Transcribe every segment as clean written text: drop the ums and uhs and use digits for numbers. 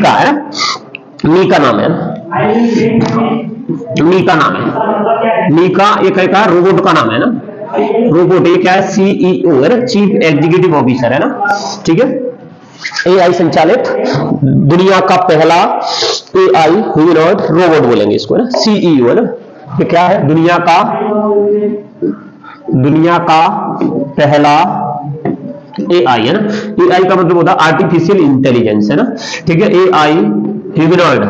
मीका है, मीका नाम है, मीका नाम है, मीका एक का रोबोट का नाम है ना, रोबोट ये क्या है, सीईओ है ना, चीफ एग्जीक्यूटिव ऑफिसर है ना, ठीक है। एआई संचालित दुनिया का पहला एआई ह्यूमनॉइड रोबोट बोलेंगे इसको ना, सीईओ है ना, ये क्या है, दुनिया का पहला एआई है ना। एआई का मतलब होता है आर्टिफिशियल इंटेलिजेंस है ना, ठीक है। एआई ह्यूमनॉइड,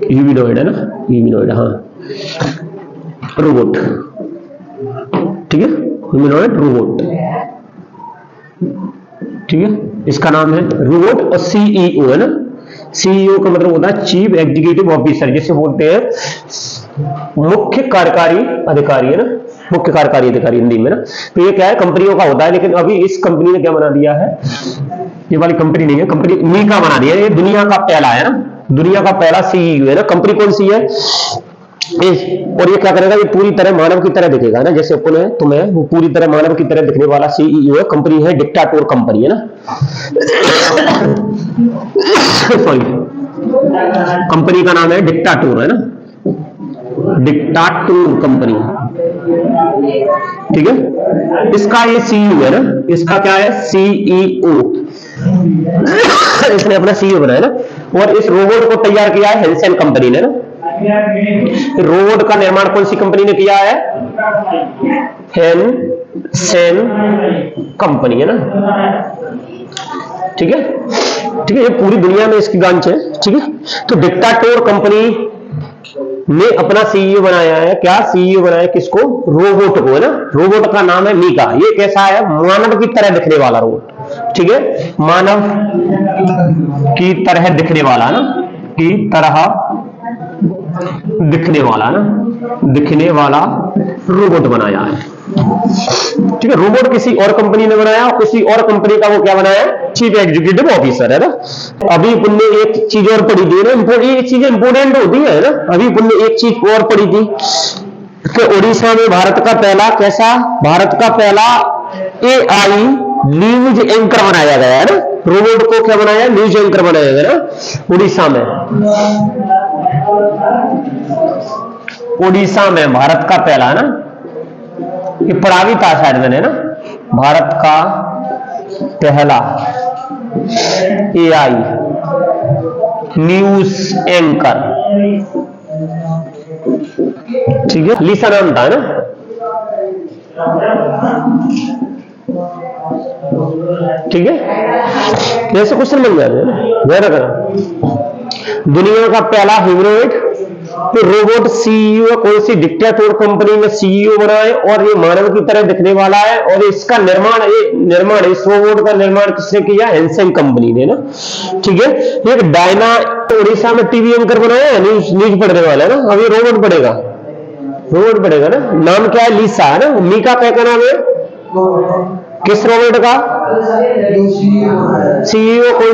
ह्यूमनॉइड है ना, ह्यूमनॉइड हाँ, रोबोट, ठीक है, ह्यूमनॉइड रोबोट, ठीक है, इसका नाम है रोबोट। और सीईओ है ना, सीईओ का मतलब होता है चीफ एग्जीक्यूटिव ऑफिसर, जिसे बोलते हैं मुख्य कार्यकारी अधिकारी है ना, मुख्य कार्यकारी अधिकारी हिंदी में ना। तो ये क्या है, कंपनियों का होता है, लेकिन अभी इस कंपनी ने क्या बना दिया है, ये वाली कंपनी नहीं है, कंपनी मीका बना दिया है, ये दुनिया का पहला है ना, दुनिया का पहला सीईओ है ना। कंपनी कौन सी है, और ये क्या करेगा, ये पूरी तरह मानव की तरह दिखेगा ना, जैसे अपन है तुम्हें, वो पूरी तरह मानव की तरह दिखने वाला सीईओ है। कंपनी है डिक्टाटोर कंपनी है ना, सॉरी, कंपनी का नाम है डिक्टाटोर है ना, डिक्टाटोर कंपनी, ठीक है। इसका ये सीईओ है ना, इसका क्या है, सीईओ, इसने अपना सीईओ बनाया ना। और इस रोबोट को तैयार किया है हेंसेन कंपनी ने ना। रोबोट का निर्माण कौन सी कंपनी ने किया है, हेंसेन कंपनी है ना, ठीक है, ठीक है। ये पूरी दुनिया में इसकी ब्रांच है, ठीक है। तो डिक्टाटोर कंपनी ने अपना सीईओ बनाया है, क्या सीईओ बनाया किसको, रोबोट को है ना। रोबोट का नाम है मीका। ये कैसा है, मानव की तरह दिखने वाला रोबोट, ठीक है, मानव की तरह दिखने वाला ना, की तरह दिखने वाला ना, दिखने वाला रोबोट बनाया है, ठीक है। रोबोट किसी और कंपनी ने बनाया, उसी और कंपनी का वो क्या बनाया, चीफ एग्जीक्यूटिव ऑफिसर है ना। अभी पुण्य एक चीज और पढ़ी थी ना, ये चीजें इंपोर्टेंट होती है ना। अभी पुण्य एक चीज और पढ़ी थी कि उड़ीसा में भारत का पहला, कैसा, भारत का पहला एआई न्यूज एंकर बनाया गया है ना। रोबोट को क्या बनाया, न्यूज एंकर बनाया गया ना उड़ीसा में, उड़ीसा में भारत का पहला ना, ये पढ़ा भी था शायद मैंने ना, भारत का पहला एआई न्यूज एंकर, ठीक है, लिसा नाम था ना, ठीक है। जैसे क्वेश्चन बन जाते हैं ना, ध्यान रखना। दुनिया का पहला ह्यूमनॉइड तो रोबोट सीईओ कौन सी डिक्टाटोर कंपनी में सीईओ बना है, और ये मानव की तरह दिखने वाला है। और इसका निर्माण, इस रोबोट का निर्माण किसने किया, हेंसेन कंपनी ने ना, ठीक है। एक डायना, उड़ीसा में टीवी एंकर बनाया है, न्यूज पढ़ने वाला है ना। अभी रोबोट पढ़ेगा, रोबोट पढ़ेगा ना, नाम क्या है, लिसा है ना। मीका क्या नाम है, किस रोबोट का, सीईओ कौन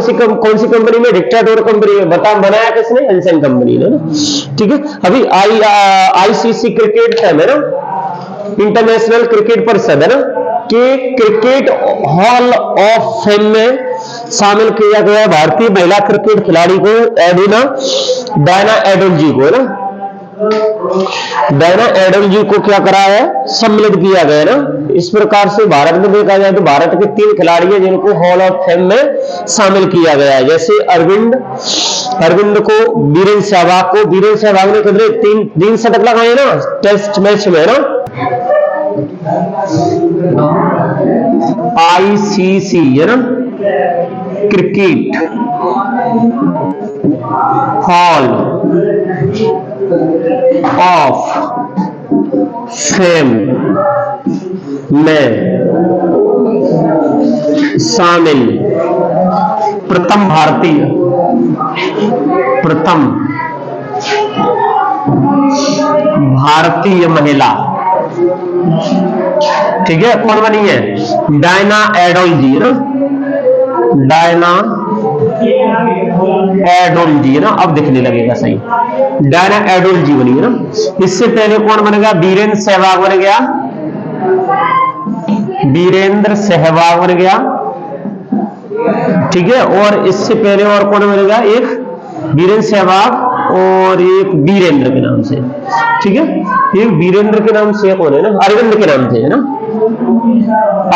सी कंपनी में, डिक्टाटोर कंपनी में, बता, बनाया किसने, हेंसेन कंपनी ने ना, ठीक है। अभी आईसीसी क्रिकेट है ना, इंटरनेशनल क्रिकेट परिषद है ना, कि क्रिकेट हॉल ऑफ फेम में शामिल किया गया भारतीय महिला क्रिकेट खिलाड़ी को, डायना एडोल्जी को है ना। डायना एडोल्जी को क्या करा है, सम्मिलित किया गया ना। इस प्रकार से भारत में देखा जाए तो भारत के 3 खिलाड़ी हैं जिनको हॉल ऑफ फेम में शामिल किया गया है। जैसे अरविंद को, वीरेंद्र सहवाग ने कितने 3 शतक लगाए ना टेस्ट मैच में ना। आईसीसी है ना, क्रिकेट हॉल ऑफ फेम में शामिल प्रथम भारतीय महिला, ठीक है, कौन बनी है, डायना एडोल्जी ना, डायना एडोल्जी है ना। अब दिखने लगेगा सही, डायना एडोल्जी बनी है ना। इससे पहले कौन बन गया, वीरेंद्र सहवाग बन गया, वीरेंद्र सहवाग बन गया, ठीक है। और इससे पहले और कौन मिलेगा, एक वीरेंद्र सहवाग और एक वीरेंद्र के नाम से, ठीक है। एक वीरेंद्र के नाम से कौन है ना, अरविंद के नाम से है ना,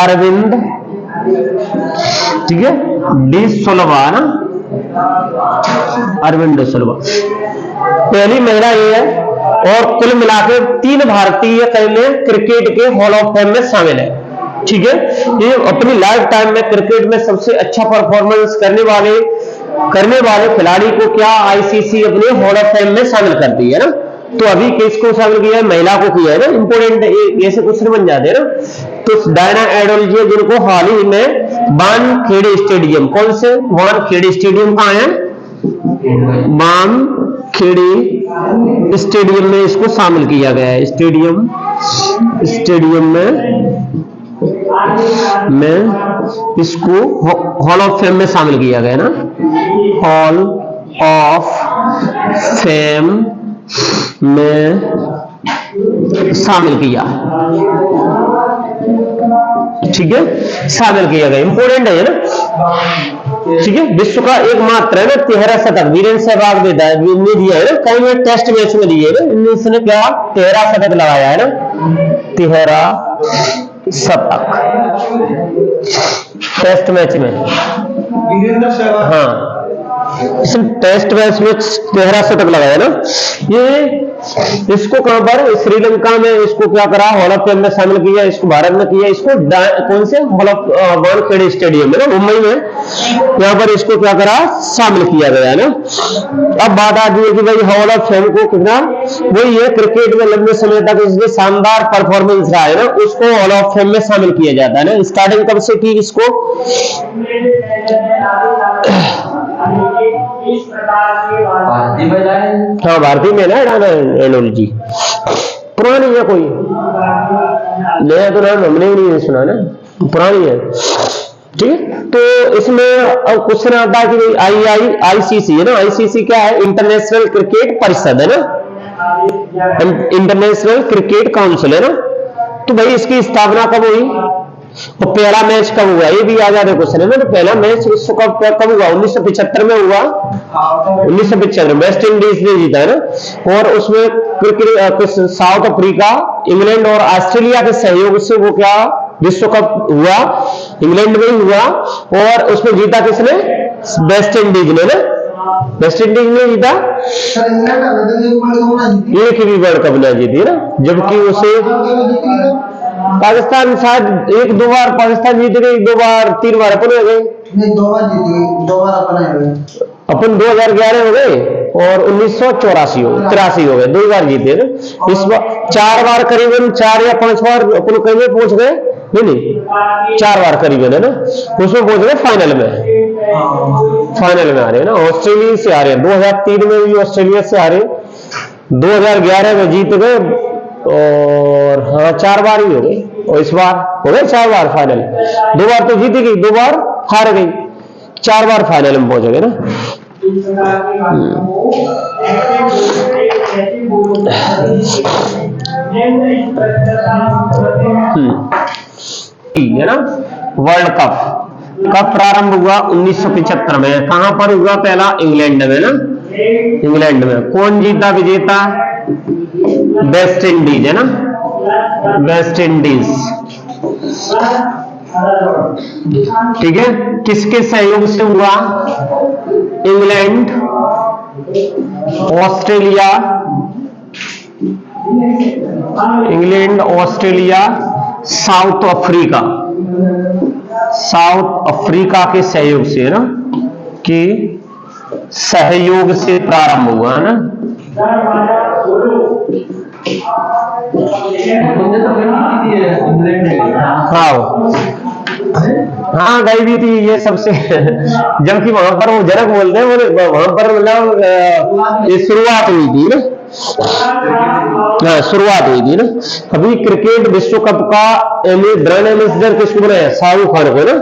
अरविंद, ठीक है। डी सुलभा ना, अरविंद सुलभा पहली महिला ये है। और कुल मिलाकर 3 भारतीय क्रिकेट के हॉल ऑफ फेम में शामिल है, ठीक है। ये अपनी लाइफ टाइम में क्रिकेट में सबसे अच्छा परफॉर्मेंस करने वाले खिलाड़ी को क्या आईसीसी अपने हॉल ऑफ फेम में शामिल करती है ना। तो अभी किसको शामिल किया है, महिला को किया है ना, इंपोर्टेंट ऐसे क्वेश्चन बन जाते हैं ना। तो डायना एडोल्जी जिनको हाल ही में वानखेड़े स्टेडियम, कौन से वानखेड़े स्टेडियम कहाँ है, वानखेड़े स्टेडियम में इसको शामिल किया गया है। स्टेडियम में इसको हॉल ऑफ फेम में शामिल किया गया ना, हॉल ऑफ फेम में शामिल किया, ठीक है, शामिल किया गया, इंपोर्टेंट है ना, ठीक है। विश्व का एकमात्र है ना 13 शतक वीरेंद्र सहवाग ने दिया है ना, कई में टेस्ट मैच में दिए ना, इसने क्या 13 शतक लगाया है ना, 13 शतक टेस्ट मैच में वीरेंद्र सहवाग, हाँ इसने टेस्ट मैच में 13 शतक लगाया ना। ये इसको कहां पर, श्रीलंका में इसको क्या करा, हॉल ऑफ फेम में शामिल किया, इसको भारत में किया, इसको कौन से हॉल ऑफ वानखेड़े स्टेडियम है ना मुंबई में, यहां पर इसको क्या करा, शामिल किया गया ना। अब बात आती है कि भाई हॉल ऑफ फेम को कितना, वही है क्रिकेट में लंबे समय तक इसने शानदार परफॉर्मेंस रहा है ना, उसको हॉल ऑफ फेम में शामिल किया जाता है ना। स्टार्टिंग कब से की इसको, हाँ भारतीय में ना एनोलॉजी, पुरानी है, कोई नया तो नाम हमने भी नहीं सुना ना, पुरानी है, ठीक है। तो इसमें अब क्वेश्चन आता है कि आईसीसी है ना, आईसीसी क्या है, इंटरनेशनल क्रिकेट परिषद है ना, इंटरनेशनल क्रिकेट काउंसिल है ना। तो भाई इसकी स्थापना कब हुई, तो पहला मैच कब हुआ, ये भी आ जाता है क्वेश्चन है ना। तो पहला मैच विश्व कप कब हुआ, 1975 में हुआ, 1975 वेस्ट इंडीज ने जीता है ना। और उसमें क्रिकेट साउथ अफ्रीका, इंग्लैंड और ऑस्ट्रेलिया के सहयोग से वो क्या विश्व कप हुआ, इंग्लैंड में ही हुआ। और उसमें जीता किसने, वेस्ट इंडीज ने ना, वेस्ट इंडीज ने जीता, एक भी वर्ल्ड कप ना जीती ना, जबकि उसे पाकिस्तान शायद 1-2 बार पाकिस्तान जीत गई, 2 बार 3 बार अपन हो गए, नहीं 2 बार जीत गई, 2 बार अपन 2011 हो गए और 1984 हो गए, 83 हो गए, 2 बार जीते ना। इस बार 4 बार करीबन, 4 या 5 बार अपन कहीं में पहुंच गए, नहीं 4 बार करीबन है ना, उसमें पहुंच गए फाइनल में आ रहे हैं ना, ऑस्ट्रेलिया से आ रहे हैं, 2003 में भी ऑस्ट्रेलिया से आ रहे, 2011 में जीत गए, और हाँ 4 बार ही हो गई, और इस बार हो गए 4 बार फाइनल, 2 बार तो जीती गई, 2 बार हार गई, 4 बार फाइनल में पहुंच गए ना। है ना। वर्ल्ड कप कब प्रारंभ हुआ, 1975 में, कहां पर हुआ, पहला इंग्लैंड में ना, इंग्लैंड में। कौन जीता विजेता, वेस्ट इंडीज है ना, वेस्ट इंडीज, ठीक है। किसके सहयोग से हुआ, England, Australia, England, Australia, south Africa के सहयोग से है ना, कि सहयोग से प्रारंभ हुआ है ना। हाँ गई भी थी ये सबसे जबकि वहां पर वो जनक बोलते हैं, वहां पर मतलब शुरुआत हुई थी ना, शुरुआत हुई थी ना। अभी क्रिकेट विश्व कप का ब्रांड एम्बेसडर किसको बनाया, शाहरुख खान को ना।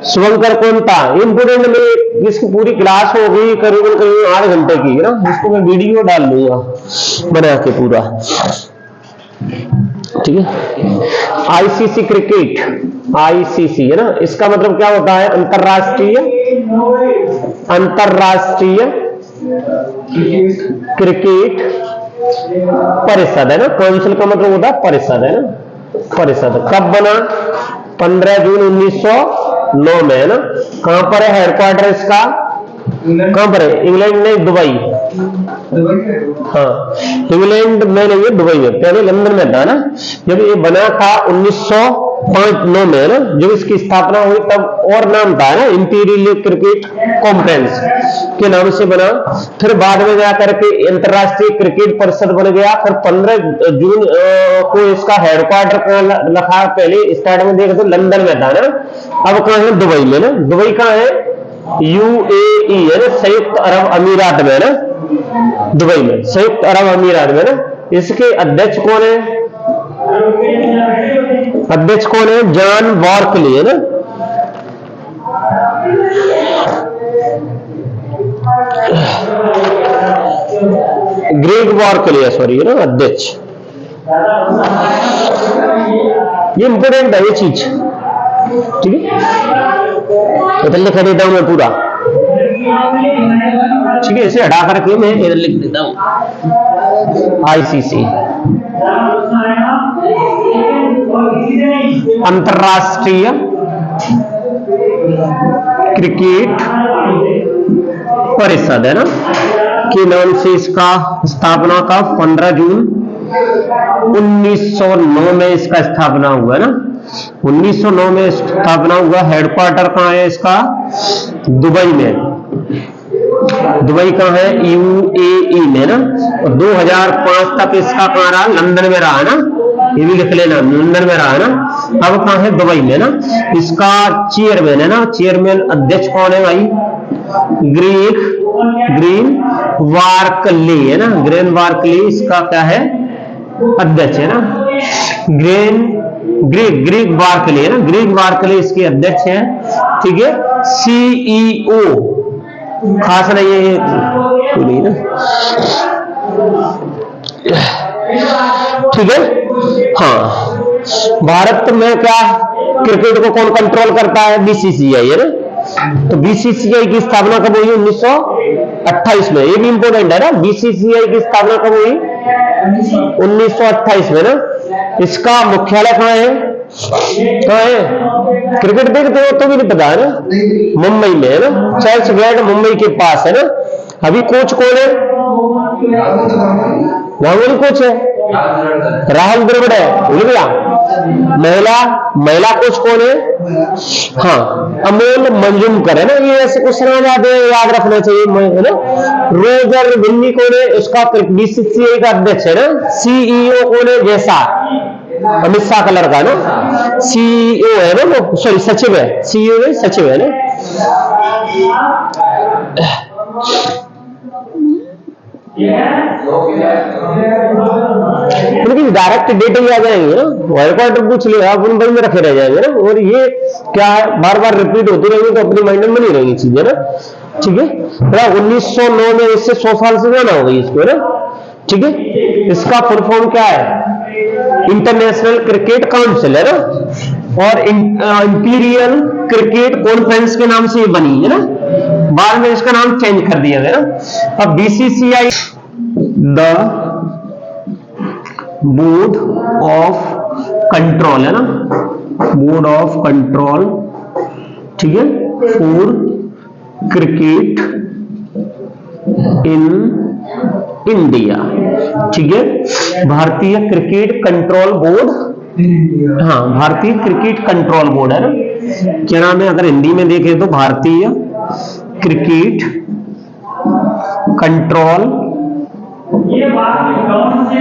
शुभंकर कौन था, इंपोर्टेंट में इसकी पूरी क्लास होगी करीबन 8 घंटे की ना, जिसको मैं वीडियो डाल दूंगा बना के पूरा, ठीक है। आईसीसी क्रिकेट, आईसीसी है ना, इसका मतलब क्या होता है, अंतरराष्ट्रीय अंतरराष्ट्रीय क्रिकेट परिषद है ना। काउंसिल का मतलब होता है परिषद, है ना, परिषद। कब बना? 15 जून 1909 में, है ना। कहां पर है हेडक्वार्टर इसका? कहां पर है? इंग्लैंड नहीं, दुबई। हाँ, इंग्लैंड में नहीं है, दुबई में। पहले लंदन में था ना। जब ये बना था 1905-9 में, ना, जब इसकी स्थापना हुई तब और नाम था ना, इंपीरियल क्रिकेट कॉन्फ्रेंस के नाम से बना। फिर बाद में जाकर के अंतरराष्ट्रीय क्रिकेट परिषद बन गया। फिर 15 जून को इसका हेडक्वार्टर कहां रखा? पहले स्टार्ट में देखे तो लंदन में था ना, अब कहां है? दुबई में, ना। दुबई कहां है? UAE है ना, संयुक्त अरब अमीरात में, ना। दुबई में, संयुक्त अरब अमीरात में, ना। इसके अध्यक्ष कौन है? अध्यक्ष कौन है? जॉन बार्कली, है ना। ग्रेग बार्कली है, सॉरी, है ना, अध्यक्ष। ये इंपोर्टेंट है ये चीज, ठीक है। इधर लिख देता हूं मैं पूरा, ठीक है। इसे हटा करके मैं इधर लिख देता हूं ICC, अंतरराष्ट्रीय क्रिकेट परिषद, है ना, के नाम से इसका स्थापना का 15 जून 1909 में इसका स्थापना हुआ, है ना। 1909 में स्थापना हुआ। हेडक्वार्टर कहां है इसका? दुबई में। दुबई कहां है? UAE में, ना। और 2005 तक इसका कहां रहा? लंदन में रहा, है ना। ये भी लिख लेना, लंदन में रहा, है ना। अब कहां है? दुबई में, ना। इसका चेयरमैन, है ना, चेयरमैन अध्यक्ष कौन है भाई? ग्रीन वार्कली, है ना। ग्रेन वार्कली इसका क्या है? अध्यक्ष, है ना। ग्रेग वार्कली, है ना। ग्रेग वार्कली इसके अध्यक्ष है, ठीक है। CEO खास नहीं है ये, नहीं ना, ठीक है। हाँ, भारत में क्या क्रिकेट को कौन कंट्रोल करता है? BCCI, है ना। तो BCCI की स्थापना कब हुई? 1928 में। ये भी इंपोर्टेंट है ना। BCCI की स्थापना कब हुई? 1928 में, ना। इसका मुख्यालय कहां है? कहां है? क्रिकेट देखते हो तो भी नहीं पता, है ना। मुंबई में, है ना। चर्च गेट मुंबई के पास, है ना। अभी कोच कौन है? गांगुली कोच है, राहुल द्रविड़ है, भूल गया। महिला कोच कौन है? हाँ, अमोल मंजूमकर, है ना। ये ऐसे क्वेश्चन आ जाते हैं, याद रखना चाहिए, है ना। रोजर बिन्नी कौन है? उसका BCCI का अध्यक्ष, है ना। CEO कौन है? जैसा अमित शाह का लड़का, ना। CEO है ना वो, सॉरी सचिव है, CEO है, सचिव है, ना। लेकिन डायरेक्ट डेट ही आ जाएंगे, ना। हेडक्वार्टर पूछ लिया आप, मुंबई में रखे रह जाएंगे, ना। और ये क्या है, बार बार रिपीट होती रहेंगी तो अपनी माइंड में बनी रहेंगी चीजें, ना, ठीक है। 1909 में, इससे 100 साल से ज्यादा हो गई इसको, ना, ठीक है। इसका फुल फॉर्म क्या है? इंटरनेशनल क्रिकेट काउंसिल, है ना। और इंपीरियल क्रिकेट कॉन्फ्रेंस के नाम से ये बनी है, ना। बाद में इसका नाम चेंज कर दिया गया, ना। अब BCCI the board of control, है ना, बोर्ड ऑफ कंट्रोल, ठीक है, फॉर क्रिकेट इन इंडिया, ठीक है। भारतीय क्रिकेट कंट्रोल बोर्ड, हाँ, भारतीय क्रिकेट कंट्रोल बोर्ड, है ना। क्या नाम है? अगर हिंदी में देखें तो भारतीय क्रिकेट कंट्रोल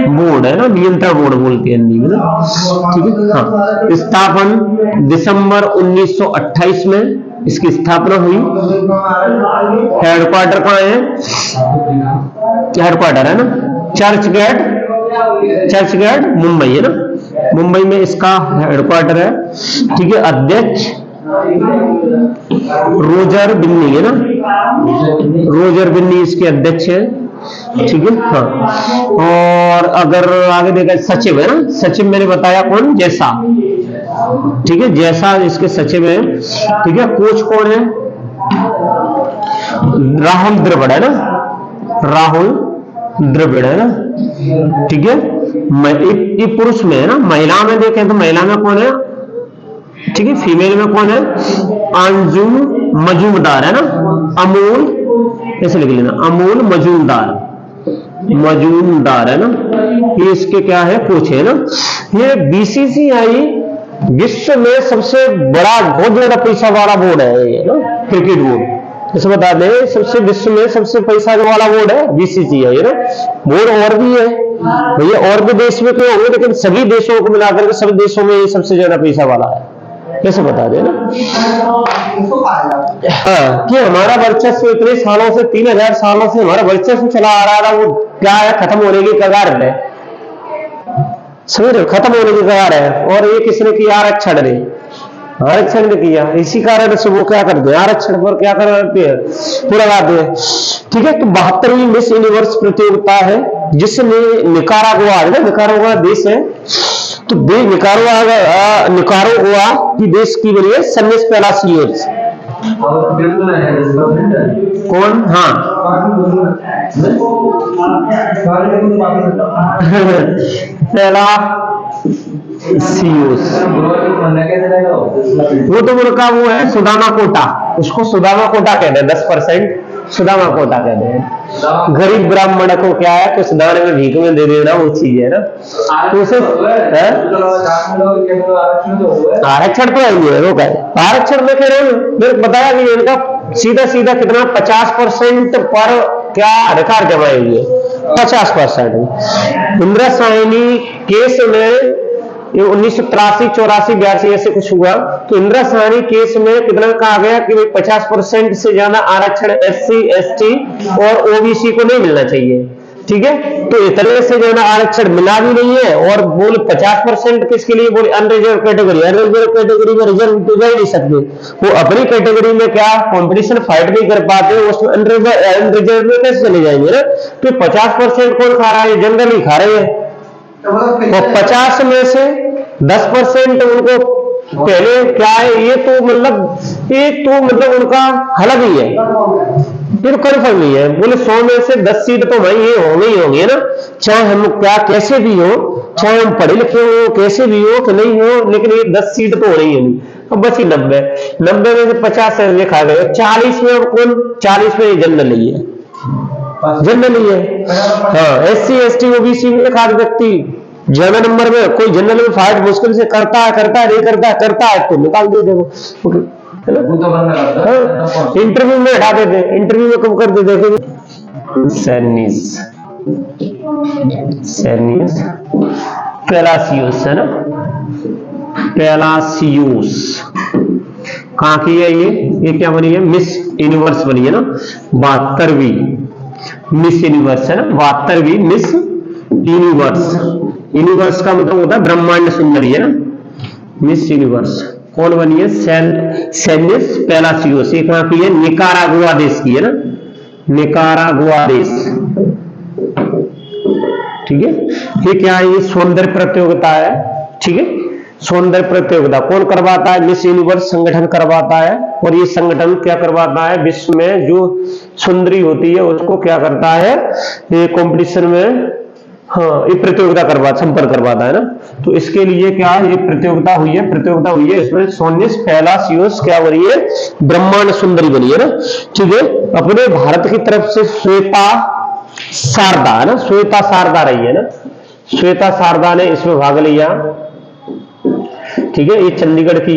बोर्ड, है ना, नियंत्रण बोर्ड बोलते हैं हिंदी में, ना, ठीक है। हाँ, स्थापन दिसंबर 1928 में इसकी स्थापना हुई। हेडक्वार्टर कहां है? हेडक्वार्टर, है ना, चर्च गेट मुंबई, है ना। मुंबई में इसका हेडक्वार्टर है, ठीक है। अध्यक्ष रोजर बिन्नी, है ना। रोजर बिन्नी इसके अध्यक्ष है, ठीक है। हाँ, और अगर आगे देखा सचिव, है ना। सचिव मैंने बताया कौन? जैसा, ठीक है, जैसा इसके सचिव है, ठीक है। कोच कौन है? राहुल द्रविड़ है ना, राहुल द्रविड़ है ना, ठीक है। ये पुरुष में है ना। महिला में देखें तो महिला में कौन है, ठीक है, फीमेल में कौन है, अंजुम मजूमदार है ना, अमूल, ऐसे लिख लेना, अमूल मजूमदार, मजूमदार है ना, ये इसके क्या है, कोच है ना। ये बीसीसीआई विश्व में सबसे बड़ा, बहुत ज्यादा पैसा वाला बोर्ड है ये ना, क्रिकेट बोर्ड, जैसे बता दें सबसे विश्व में सबसे पैसा वाला बोर्ड है बीसीसीआई है ना। बोर्ड और भी है भैया, और भी देश में कोई होंगे, लेकिन सभी देशों को मिलाकर के सभी देशों में ये सबसे ज्यादा पैसा वाला है, कैसे बता दें ना। हाँ, कि हमारा वर्चस्व इतने सालों से, 3000 सालों से हमारा वर्चस्व चला आ रहा था, वो क्या है, खत्म होने की कगार है, समझ रहे हो, खत्म होने की कगार है। और ये किसने किया, आरक्षण ने, आरक्षण ने किया, इसी कारण से वो क्या करते हैं, आरक्षण पर क्या करते हैं, पूरा लगाते हैं, ठीक है। तो 72वीं मिस यूनिवर्स प्रतियोगिता है, जिसमें निकारागुआ है ना, निकारागुआ देश है, तो निकारागुआ की देश की बनी है सन्निस पेलासियोस। कौन, हाँ पेलासियोस, वो तो उनका वो है सुदामा कोटा, उसको सुदामा कोटा कहते हैं, 10% सुदामा कोटा कहते हैं। गरीब ब्राह्मण को क्या है, कुछ दान में भीख में दे देना, वो चीज है ना। तो उसे आरक्षण तो है, वो कहे आरक्षण में कह रहे हो, मेरे बताया भी इनका सीधा सीधा कितना 50% पर क्या अधिकार जमाए हुए, 50%। इंदिरा साहनी केस में 1983, 84, 82 ऐसे कुछ हुआ, तो इंदिरा साहनी केस में कितना कहा गया कि 50% से ज्यादा आरक्षण SC, ST और OBC को नहीं मिलना चाहिए, ठीक है। तो इतने से ज्यादा आरक्षण मिला भी नहीं है, और बोले 50% किसके लिए, बोले अनरिजर्व कैटेगरी, अनरिजर्व कैटेगरी में रिजर्व तो जा ही नहीं सकते, वो अपनी कैटेगरी में क्या कंपटीशन फाइट नहीं कर पाते, उसमें अनरिजर्व में कैसे चले जाएंगे ना। तो 50% कौन खा रहा है, जनरली खा रहे हैं, तो 50 में से 10% उनको पहले क्या है, ये तो मतलब उनका हलग ही है, ये तो कन्फर्म ही है। बोले 100 में से 10 सीट तो भाई ये होंगे ही होंगे ना, चाहे हम क्या कैसे भी हो, चाहे हम पढ़े लिखे हो, कैसे भी हो कि नहीं हो, लेकिन ये 10 सीट तो हो रही है नहीं। अब बस ही 90 में से 50 से खा गए, 40 में अब कौन, 40 में जनरल ही है, जनरल ही है। हाँ, SC, ST, OBC में एक आध व्यक्ति ज्यादा नंबर में, कोई जनरल में फाइट मुश्किल से करता है तो निकाल दे देखो, इंटरव्यू में हटा देते, इंटरव्यू में कम कर देते। सैनिस पेलासियोस है ना, पेलासियोस कहाँ की है ये क्या बनी है, मिस यूनिवर्स बनी है ना, 72वीं मिस यूनिवर्स है ना, 72वीं मिस यूनिवर्स। यूनिवर्स का मतलब होता है ब्रह्मांड सुंदरी है ना, मिस यूनिवर्स कौन बनी है, सैनिस पेलासियोस। ये कहाँ की है, निकारागुआ देश की है ना, निकारागुआ देश, ठीक है। ये क्या है, ये सौंदर्य प्रतियोगिता है, ठीक है। सौंदर्य प्रतियोगिता कौन करवाता है, मिस यूनिवर्स संगठन करवाता है, और ये संगठन क्या करवाता है, विश्व में जो सुंदरी होती है उसको क्या करता है, ये कंपटीशन में, हाँ, ये प्रतियोगिता संपर्क करवाता है ना। तो इसके लिए क्या ये प्रतियोगिता हुई है, इसमें सोनिस पेलासियोस क्या बनी है, ब्रह्मांड सुंदरी बनी है ना, ठीक है। अपने भारत की तरफ से श्वेता शारदा है ना, श्वेता शारदा रही है ना, श्वेता शारदा ने इसमें भाग लिया, ठीक है। ये चंडीगढ़ की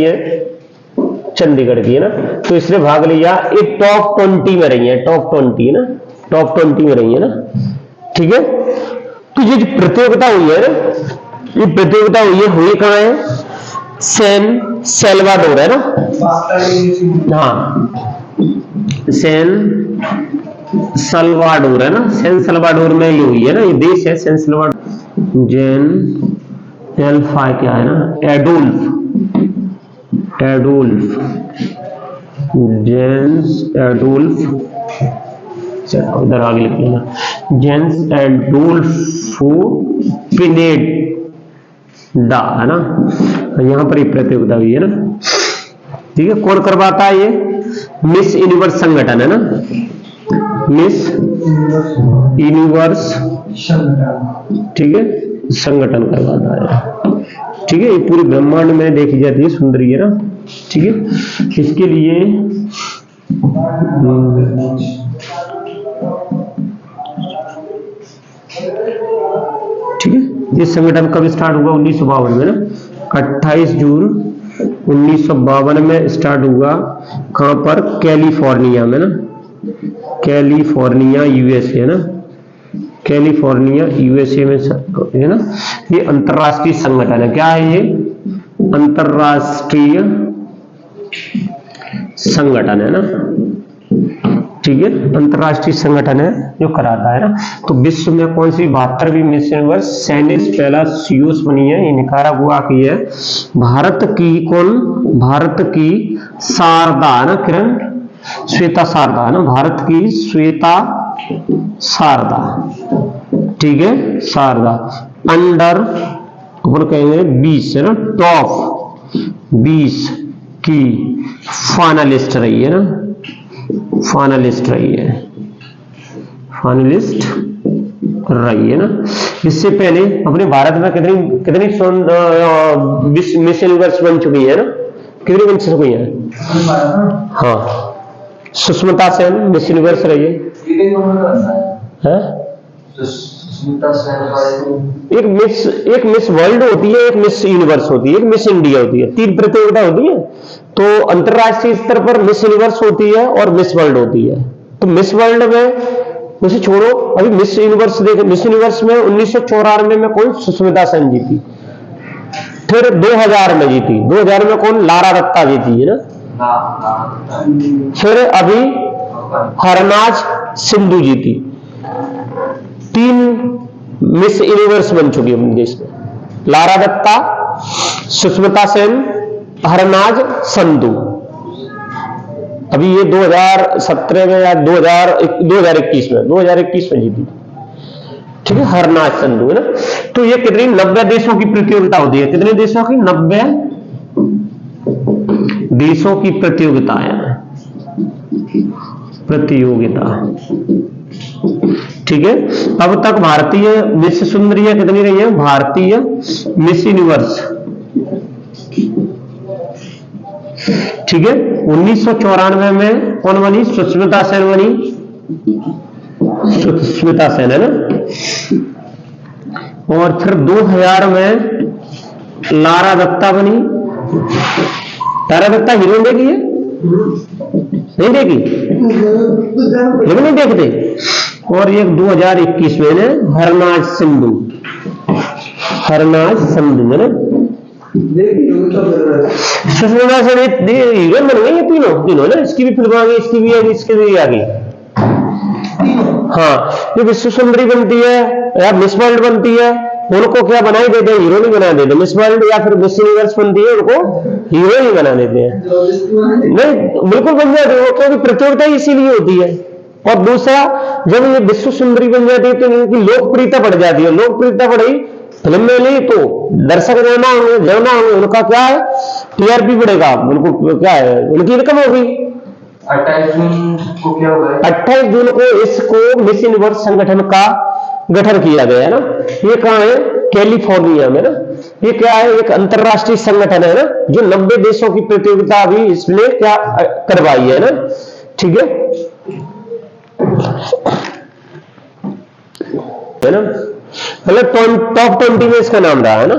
है ना, तो इसने भाग लिया, ये टॉप 20 में रही है, टॉप 20 ना, टॉप 20 में रही है ना, ठीक है। तो ये जो प्रतियोगिता हुई है ना, ये प्रतियोगिता हुई कहाँ है, सैन सेल्वाडोर है ना, हाँ, सैन सल्वाडोर है ना, सैन सल्वाडोर में ये हुई है ना, ये देश है सैन सल्वाडोर। जेन एल्फा क्या है ना, जेन्स एडोल्फ, इधर आगे लिख लेना, जेन्स एडोल्फो पिनेडा है ना, यहाँ पर ये प्रतियोगिता हुई है ना, ठीक है। कौन करवाता है मिस यूनिवर्स संगठन है ना, मिस यूनिवर्स, ठीक है, संगठन करवाता है, ठीक है। ये पूरी ब्रह्मांड में देखी जाती है, सुंदरी है ना, ठीक है। इसके लिए ठीक है, ये संगठन कब स्टार्ट हुआ? 1952 में ना, 28 जून 1952 में स्टार्ट हुआ। कहां पर? कैलिफोर्निया में ना, कैलिफोर्निया यूएसए है ना, कैलिफोर्निया यूएसए में है ना। ये अंतरराष्ट्रीय संगठन है। क्या है ये? अंतरराष्ट्रीय संगठन है ना, ठीक है, अंतरराष्ट्रीय संगठन है जो कराता है ना। तो विश्व में कौन सी 72वीं मिस यूनिवर्स सेनिस पहला सीओस बनी है? ये निकारागुआ की है। भारत की कौन? भारत की शारदा है ना, किरण श्वेता शारदा है ना, भारत की श्वेता शारदा, ठीक है, शारदा अंडर अपन कहेंगे 20 है ना, टॉप 20 की फाइनलिस्ट रही है ना, फाइनलिस्ट रही है, फाइनलिस्ट रही है ना। इससे पहले अपने भारत में कितनी कितनी मिस यूनिवर्स बन चुकी है ना, कितनी बन चुकी है? हाँ, सुष्मिता सेन मिस यूनिवर्स रही है। एक मिस वर्ल्ड होती है, एक मिस यूनिवर्स होती है, एक मिस इंडिया होती है, 3 प्रतियोगिता होती है। तो अंतरराष्ट्रीय स्तर पर मिस यूनिवर्स होती है और मिस वर्ल्ड होती है। तो मिस वर्ल्ड में उसे छोड़ो, अभी मिस यूनिवर्स देखे। मिस यूनिवर्स में 1994 में कौन? सुष्मिता सेन जीती। फिर 2000 में जीती, 2000 में कौन? लारा दत्ता जीती है ना। फिर अभी हरनाज सिंधु जीती। 3 मिस यूनिवर्स बन चुकी है अपने देश में, लारा दत्ता, सुष्मिता सेन, हरनाज संधू। अभी ये 2017 में या 2021 में जीती, ठीक है, हरनाज संधू है ना। तो ये कितनी 90 देशों की प्रतियोगिता होती है। कितने देशों की? 90 देशों की प्रतियोगिता है, प्रतियोगिता, ठीक है। अब तक भारतीय मिस सुंदरियां कितनी रही है? भारतीय मिस यूनिवर्स, ठीक है, 1994 में कौन बनी? सुष्मिता सेन बनी, सुष्मिता सेन है ना। और फिर 2000 में लारा दत्ता बनी। लारा दत्ता हीरोइन देखी है? नहीं देखी, लेकिन नहीं देखते। और एक 2021 में ना हरनाज सिंधु, हरनाज संधू है ना। सुष्मिता सेन हीरोइन बन गई है, तीनों ना। इसकी भी फिल्म आ गई, इसकी भी आ गई, इसकी भी आ गई। हाँ, ये विश्व सुंदरी बनती है या मिस वर्ल्ड बनती है, उनको क्या बनाई देते हैं? हीरो नहीं बना देते। मिस वर्ल्ड या फिर मिस यूनिवर्स बनती है, उनको हीरो ही बना देते हैं। नहीं, बिल्कुल बन जाते हैं, क्योंकि प्रतियोगिता इसीलिए होती है। और दूसरा, जब ये विश्व सुंदरी बन जाती है तो इनकी लोकप्रियता बढ़ जाती है। लोकप्रियता बढ़ी, फिल्म में नहीं तो दर्शक जाना होंगे, उनका क्या है? टीआरपी बढ़ेगा, उनको क्या है? उनकी इनकम होगी। 28 जून को क्या होगा? 28 जून को इसको मिस यूनिवर्स संगठन का गठन किया गया है ना। ये कहां है? कैलिफोर्निया में ना। ये क्या है? एक अंतरराष्ट्रीय संगठन है ना, जो 90 देशों की प्रतियोगिता भी इसने क्या करवाई है ना, ठीक है ना। मतलब टॉप 20 में इसका नाम रहा है ना,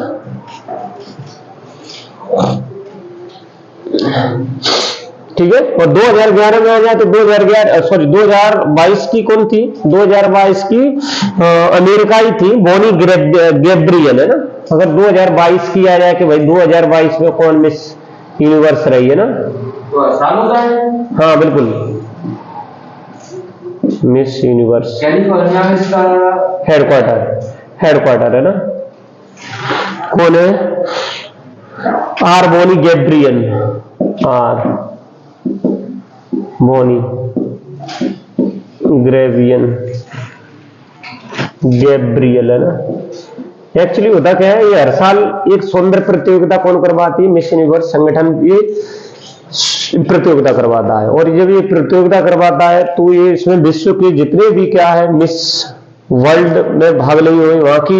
ठीक है। और 2011 में आ गया तो 2022 की कौन थी? 2022 की अमेरिकाई थी, बोनी गैब्रियल है ना। अगर 2022 की आ जाए कि भाई 2022 में कौन मिस यूनिवर्स रही है ना, तो आसान होता है। हाँ बिल्कुल, मिस यूनिवर्स कैलिफोर्निया में इसका हेडक्वार्टर है ना। कौन है? R Bonnie Gabriel, R Bonnie Gabriel है ना। एक्चुअली होता क्या है, ये हर साल एक सौंदर्य प्रतियोगिता कौन करवाती है? मिस यूनिवर्स संगठन। ये प्रतियोगिता करवाता है। और जब ये प्रतियोगिता करवाता है तो ये इसमें विश्व के जितने भी क्या है मिस वर्ल्ड में भाग ली हुई वहां की